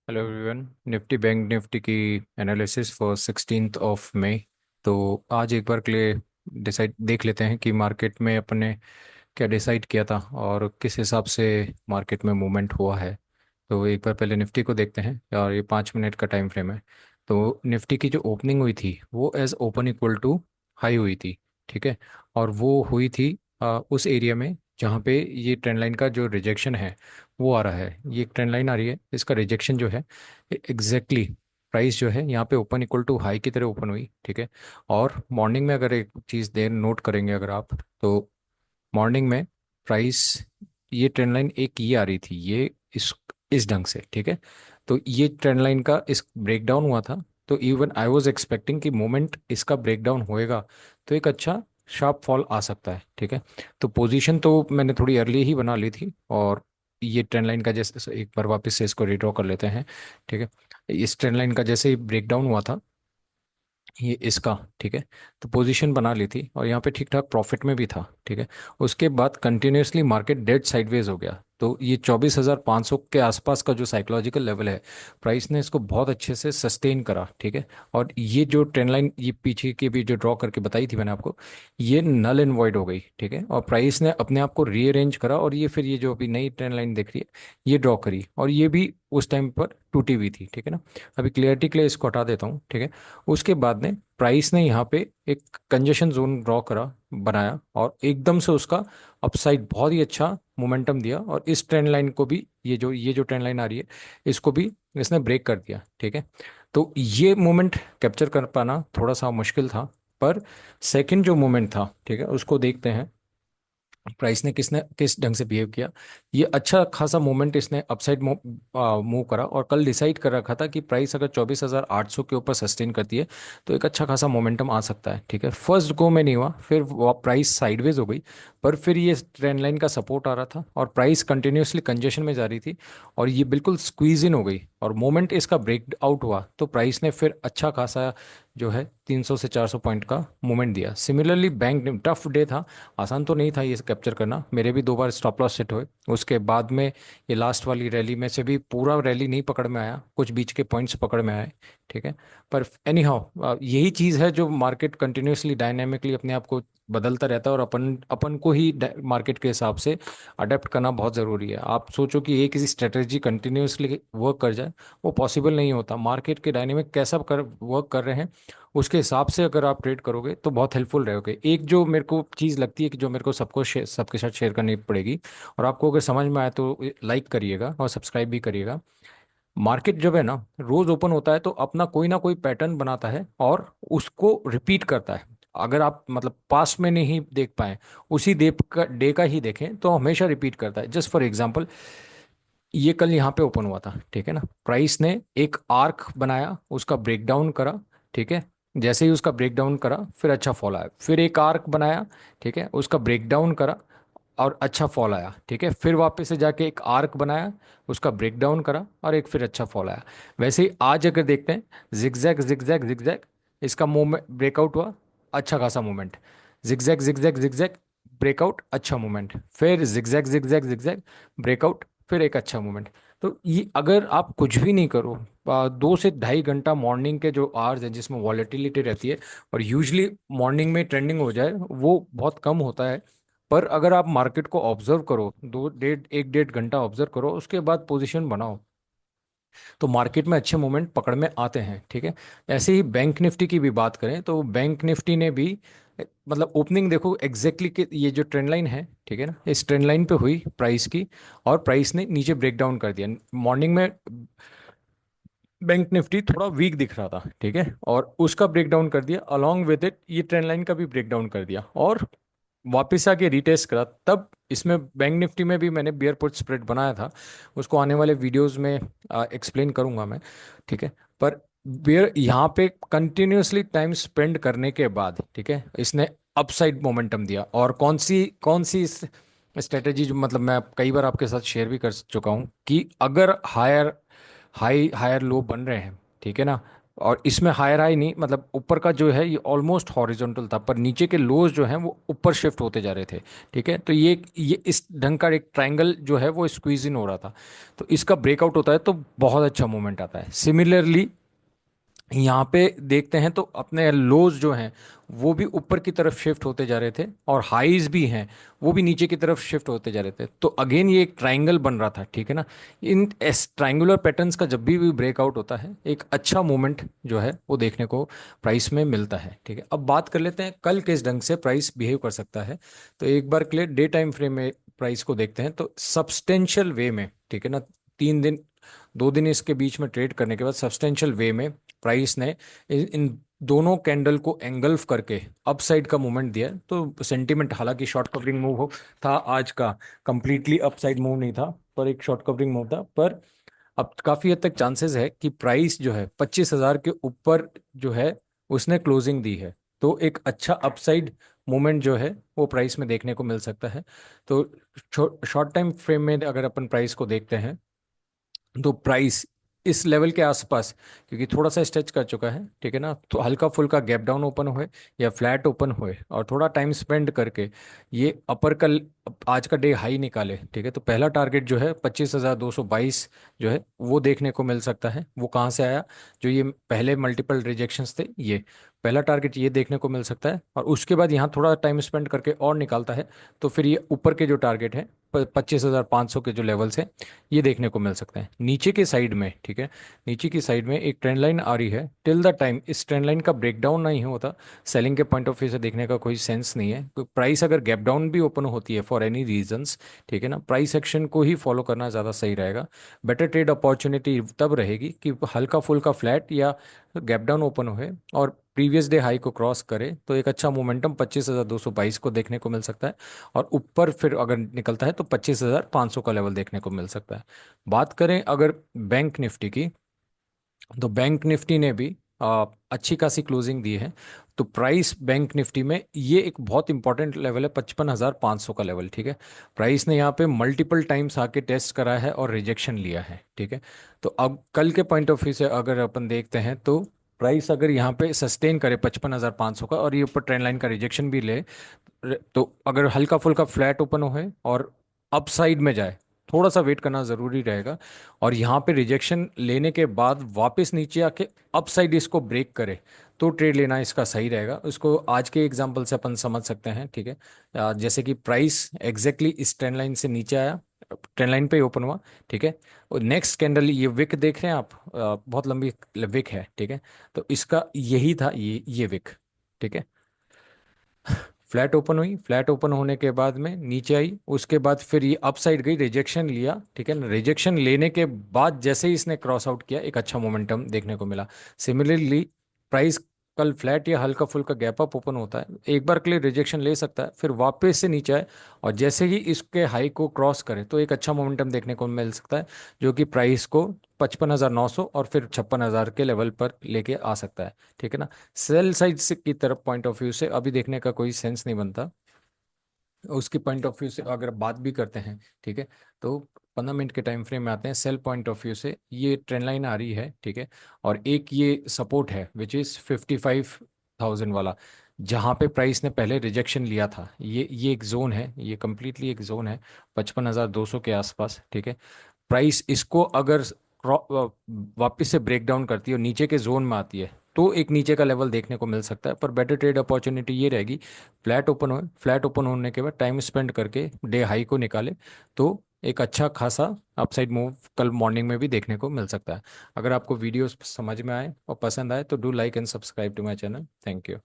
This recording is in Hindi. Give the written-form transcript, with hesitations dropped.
Hello everyone. Nifty bank Nifty की एनालिसिस फॉर 16 मई। तो आज एक बार के लिए डिसाइड देख लेते हैं कि मार्केट में अपने क्या डिसाइड किया था और किस हिसाब से मार्केट में मूवमेंट हुआ है। तो एक बार पहले निफ्टी को देखते हैं और ये 5 मिनट का टाइम फ्रेम है। तो निफ्टी की जो ओपनिंग हुई थी वो as open equal to high हुई थी। ठीक है। और वो हुई थी उस एरिया में जहाँ पे ये ट्रेंड लाइन का जो रिजेक्शन है वो आ रहा है। ये एक ट्रेंड लाइन आ रही है, इसका रिजेक्शन जो है एग्जैक्टली प्राइस जो है यहाँ पे ओपन इक्वल टू हाई की तरह ओपन हुई। ठीक है। और मॉर्निंग में अगर एक चीज़ देर नोट करेंगे अगर आप, तो मॉर्निंग में प्राइस ये ट्रेंड लाइन एक ये आ रही थी, ये इस ढंग से। ठीक है। तो ये ट्रेंड लाइन का इस ब्रेकडाउन हुआ था। तो इवन आई वाज एक्सपेक्टिंग कि मोमेंट इसका ब्रेकडाउन होएगा तो एक अच्छा शार्प फॉल आ सकता है। ठीक है। तो पोजीशन तो मैंने थोड़ी अर्ली ही बना ली थी और ये ट्रेंड लाइन का जैसे एक बार वापस से इसको रिड्रॉ कर लेते हैं। ठीक है। इस ट्रेंड लाइन का जैसे ही ब्रेकडाउन हुआ था ये इसका, ठीक है, तो पोजीशन बना ली थी और यहाँ पे ठीक ठाक प्रॉफिट में भी था। ठीक है। उसके बाद कंटिन्यूसली मार्केट डेड साइडवेज हो गया। तो ये 24,500 के आसपास का जो साइकोलॉजिकल लेवल है, प्राइस ने इसको बहुत अच्छे से सस्टेन करा। ठीक है। और ये जो ट्रेंड लाइन ये पीछे की भी जो ड्रॉ करके बताई थी मैंने आपको, ये नल एंड वॉइड हो गई। ठीक है। और प्राइस ने अपने आप को रीअरेंज करा और ये फिर ये जो अभी नई ट्रेंड लाइन दिख रही है ये ड्रॉ करी और ये भी उस टाइम पर टूटी हुई थी। ठीक है ना। अभी क्लियरिटी के लिए इसको हटा देता हूँ। ठीक है। उसके बाद में प्राइस ने यहाँ पे एक कंजेशन जोन ड्रॉ करा, बनाया और एकदम से उसका अपसाइड बहुत ही अच्छा मोमेंटम दिया और इस ट्रेंड लाइन को भी ये जो ट्रेंड लाइन आ रही है इसको भी इसने ब्रेक कर दिया। ठीक है। तो ये मोमेंट कैप्चर कर पाना थोड़ा सा मुश्किल था, पर सेकंड जो मोमेंट था, ठीक है, उसको देखते हैं प्राइस ने किस ढंग से बिहेव किया। ये अच्छा खासा मूवमेंट इसने अपसाइड मूव करा और कल डिसाइड कर रखा था कि प्राइस अगर 24,800 के ऊपर सस्टेन करती है तो एक अच्छा खासा मोमेंटम आ सकता है। ठीक है। फर्स्ट गो में नहीं हुआ, फिर प्राइस साइडवेज हो गई, पर फिर ये ट्रेंड लाइन का सपोर्ट आ रहा था और प्राइस कंटिन्यूसली कंजेशन में जा रही थी और ये बिल्कुल स्क्वीज इन हो गई और मोमेंट इसका ब्रेक आउट हुआ तो प्राइस ने फिर अच्छा खासा जो है 300 से 400 पॉइंट का मूवमेंट दिया। सिमिलरली बैंक ने टफ डे था, आसान तो नहीं था ये कैप्चर करना, मेरे भी 2 बार स्टॉप लॉस सेट हुए। उसके बाद में ये लास्ट वाली रैली में से भी पूरा रैली नहीं पकड़ में आया, कुछ बीच के पॉइंट्स पकड़ में आए। ठीक है। पर एनी हाउ यही चीज़ है जो मार्केट कंटिन्यूसली डायनेमिकली अपने आप को बदलता रहता है और अपन अपन को ही मार्केट के हिसाब से अडेप्ट करना बहुत ज़रूरी है। आप सोचो कि एक किसी स्ट्रेटेजी कंटिन्यूसली वर्क कर जाए, वो पॉसिबल नहीं होता। मार्केट के डायनेमिक कैसा कर वर्क कर रहे हैं उसके हिसाब से अगर आप ट्रेड करोगे तो बहुत हेल्पफुल रहोगे। एक जो मेरे को चीज़ लगती है कि जो मेरे को सबके साथ शेयर करनी पड़ेगी और आपको अगर समझ में आए तो लाइक करिएगा और सब्सक्राइब भी करिएगा। मार्केट जब है ना रोज ओपन होता है तो अपना कोई ना कोई पैटर्न बनाता है और उसको रिपीट करता है। अगर आप मतलब पास्ट में नहीं देख पाए, उसी डे का ही देखें तो हमेशा रिपीट करता है। जस्ट फॉर एग्जांपल, ये कल यहाँ पे ओपन हुआ था। ठीक है ना। प्राइस ने एक आर्क बनाया, उसका ब्रेकडाउन करा। ठीक है। जैसे ही उसका ब्रेकडाउन करा फिर अच्छा फॉल आया, फिर एक आर्क बनाया। ठीक है। उसका ब्रेकडाउन करा और अच्छा फॉल आया। ठीक है। फिर वापस से जाके एक आर्क बनाया, उसका ब्रेकडाउन करा और एक फिर अच्छा फॉल आया। वैसे ही आज अगर देखते हैं, जिगजैग जिगजैग जिगजैग, इसका मूवमेंट ब्रेकआउट हुआ, अच्छा खासा movement, zigzag zigzag zigzag, breakout, अच्छा मूवमेंट, फिर जिगजैग जिगजैग जिगजैग, ब्रेकआउट, फिर एक अच्छा मूवमेंट। तो ये अगर आप कुछ भी नहीं करो, 2 से ढाई घंटा मॉर्निंग के जो आवर्स हैं जिसमें वॉलेटिलिटी रहती है और यूजली मॉर्निंग में ट्रेंडिंग हो जाए वो बहुत कम होता है। पर अगर आप मार्केट को ऑब्जर्व करो, 1 डेढ़ घंटा ऑब्जर्व करो, उसके बाद पोजीशन बनाओ, तो मार्केट में अच्छे मोमेंट पकड़ में आते हैं। ठीक है। ऐसे ही बैंक निफ्टी की भी बात करें तो बैंक निफ्टी ने भी मतलब ओपनिंग देखो एग्जैक्टली कि ये जो ट्रेंड लाइन है, ठीक है ना, इस ट्रेंड लाइन पे हुई प्राइस की और प्राइस ने नीचे ब्रेक डाउन कर दिया। मॉर्निंग में बैंक निफ्टी थोड़ा वीक दिख रहा था। ठीक है। और उसका ब्रेक डाउन कर दिया, अलोंग विद इट ये ट्रेंड लाइन का भी ब्रेक डाउन कर दिया और वापस आके रीटेस्ट करा। तब इसमें बैंक निफ्टी में भी मैंने बियर पुट स्प्रेड बनाया था, उसको आने वाले वीडियोस में एक्सप्लेन करूंगा मैं। ठीक है। पर बियर यहाँ पे कंटिन्यूसली टाइम स्पेंड करने के बाद, ठीक है, इसने अपसाइड मोमेंटम दिया। और कौन सी स्ट्रेटेजी जो मतलब मैं कई बार आपके साथ शेयर भी कर चुका हूँ कि अगर हायर हाई हायर लो बन रहे हैं, ठीक है ना, और इसमें हायर हाई नहीं, मतलब ऊपर का जो है ये ऑलमोस्ट हॉरिजॉन्टल था, पर नीचे के लोज जो हैं वो ऊपर शिफ्ट होते जा रहे थे। ठीक है, तो ये इस ढंग का एक ट्रायंगल जो है वो स्क्वीज इन हो रहा था। तो इसका ब्रेकआउट होता है तो बहुत अच्छा मूवमेंट आता है। सिमिलरली यहाँ पे देखते हैं तो अपने लोज जो हैं वो भी ऊपर की तरफ शिफ्ट होते जा रहे थे, और हाईज भी हैं वो भी नीचे की तरफ शिफ्ट होते जा रहे थे। तो अगेन ये एक ट्रायंगल बन रहा था। ठीक है ना, इन एस ट्रायंगुलर पैटर्न्स का जब भी ब्रेकआउट होता है एक अच्छा मूवमेंट जो है वो देखने को प्राइस में मिलता है। ठीक है, अब बात कर लेते हैं कल किस ढंग से प्राइस बिहेव कर सकता है। तो एक बार के लिए डे टाइम फ्रेम में प्राइस को देखते हैं तो सब्सटेंशियल वे में, ठीक है ना, 3 दिन 2 दिन इसके बीच में ट्रेड करने के बाद सब्सटेंशियल वे में प्राइस ने इन दोनों कैंडल को एंगल्फ करके अपसाइड का मूवमेंट दिया है। तो सेंटीमेंट, हालांकि शॉर्ट कवरिंग मूव हो था आज का, कंप्लीटली अपसाइड मूव नहीं था पर एक शॉर्ट कवरिंग मूव था। पर अब काफी हद तक चांसेस है कि प्राइस जो है 25,000 के ऊपर जो है उसने क्लोजिंग दी है। तो एक अच्छा अपसाइड मूवमेंट जो है वो प्राइस में देखने को मिल सकता है। तो शॉर्ट टाइम फ्रेम में अगर अपन प्राइस को देखते हैं तो प्राइस इस लेवल के आसपास, क्योंकि थोड़ा सा स्ट्रेच कर चुका है, ठीक है ना, तो हल्का फुल्का गैप डाउन ओपन हुए या फ्लैट ओपन हुए और थोड़ा टाइम स्पेंड करके ये अपर का आज का डे हाई निकाले। ठीक है, तो पहला टारगेट जो है 25,222 जो है वो देखने को मिल सकता है। वो कहाँ से आया, जो ये पहले मल्टीपल रिजेक्शंस थे, ये पहला टारगेट ये देखने को मिल सकता है। और उसके बाद यहाँ थोड़ा टाइम स्पेंड करके और निकालता है तो फिर ये ऊपर के जो टारगेट है 25,500 के जो लेवल्स हैं ये देखने को मिल सकते हैं नीचे के साइड में। ठीक है, नीचे की साइड में एक ट्रेंड लाइन आ रही है। टिल द टाइम इस ट्रेंड लाइन का ब्रेकडाउन नहीं होता, सेलिंग के पॉइंट ऑफ व्यू से देखने का कोई सेंस नहीं है। प्राइस अगर गैप डाउन भी ओपन होती है फॉर एनी रीजंस, ठीक है ना, प्राइस एक्शन को ही फॉलो करना ज़्यादा सही रहेगा। बेटर ट्रेड अपॉर्चुनिटी तब रहेगी कि हल्का फुल्का फ्लैट या गैप डाउन ओपन हुए और प्रीवियस डे हाई को क्रॉस करे तो एक अच्छा मोमेंटम 25,222 को देखने को मिल सकता है। और ऊपर फिर अगर निकलता है तो 25,500 का लेवल देखने को मिल सकता है। बात करें अगर बैंक निफ्टी की, तो बैंक निफ्टी ने भी अच्छी खासी क्लोजिंग दी है। तो प्राइस बैंक निफ्टी में ये एक बहुत इंपॉर्टेंट लेवल है 55,500 का लेवल। ठीक है, प्राइस ने यहाँ पे मल्टीपल टाइम्स आके टेस्ट करा है और रिजेक्शन लिया है। ठीक है, तो अब कल के पॉइंट ऑफ व्यू से अगर अपन देखते हैं तो प्राइस अगर यहाँ पे सस्टेन करे 55,500 का और ये ऊपर ट्रेंड लाइन का रिजेक्शन भी ले, तो अगर हल्का फुल्का फ्लैट ओपन हो है और अपसाइड में जाए, थोड़ा सा वेट करना ज़रूरी रहेगा। और यहाँ पे रिजेक्शन लेने के बाद वापस नीचे आके अपसाइड इसको ब्रेक करे तो ट्रेड लेना इसका सही रहेगा। उसको आज के एग्जांपल से अपन समझ सकते हैं। ठीक है, जैसे कि प्राइस एग्जैक्टली इस ट्रेंड लाइन से नीचे आया, ट्रेंड लाइन पे ही ओपन हुआ। ठीक है, और नेक्स्ट कैंडल ये विक देख रहे हैं आप, बहुत लंबी विक है। ठीक है, तो इसका यही था ये विक। ठीक है, फ्लैट ओपन हुई, फ्लैट ओपन होने के बाद में नीचे आई, उसके बाद फिर ये अप साइड गई, रिजेक्शन लिया। ठीक है ना, रिजेक्शन लेने के बाद जैसे ही इसने क्रॉस आउट किया एक अच्छा मोमेंटम देखने को मिला। सिमिलरली प्राइस कल फ्लैट या हल्का फुल्का गैप अप ओपन होता है, एक बार के लिए रिजेक्शन ले सकता है, फिर वापस से नीचे आए और जैसे ही इसके हाई को क्रॉस करे तो एक अच्छा मोमेंटम देखने को मिल सकता है, जो कि प्राइस को 55,900 और फिर 56,000 के लेवल पर लेके आ सकता है। ठीक है ना, सेल साइड से की तरफ पॉइंट ऑफ व्यू से अभी देखने का कोई सेंस नहीं बनता। उसकी पॉइंट ऑफ व्यू से अगर बात भी करते हैं, ठीक है, तो 15 मिनट के टाइम फ्रेम में आते हैं। सेल पॉइंट ऑफ व्यू से ये ट्रेंड लाइन आ रही है। ठीक है, और एक ये सपोर्ट है विच इज़ 55,000 वाला, जहाँ पे प्राइस ने पहले रिजेक्शन लिया था। ये एक जोन है, ये कम्प्लीटली एक जोन है 55,200 के आसपास। ठीक है, प्राइस इसको अगर वापस से ब्रेक डाउन करती है और नीचे के जोन में आती है तो एक नीचे का लेवल देखने को मिल सकता है। पर बेटर ट्रेड अपॉर्चुनिटी ये रहेगी, फ्लैट ओपन हो, फ्लैट ओपन होने के बाद टाइम स्पेंड करके डे हाई को निकाले तो एक अच्छा खासा अपसाइड मूव कल मॉर्निंग में भी देखने को मिल सकता है। अगर आपको वीडियो समझ में आए और पसंद आए तो do like and subscribe to my channel. Thank you.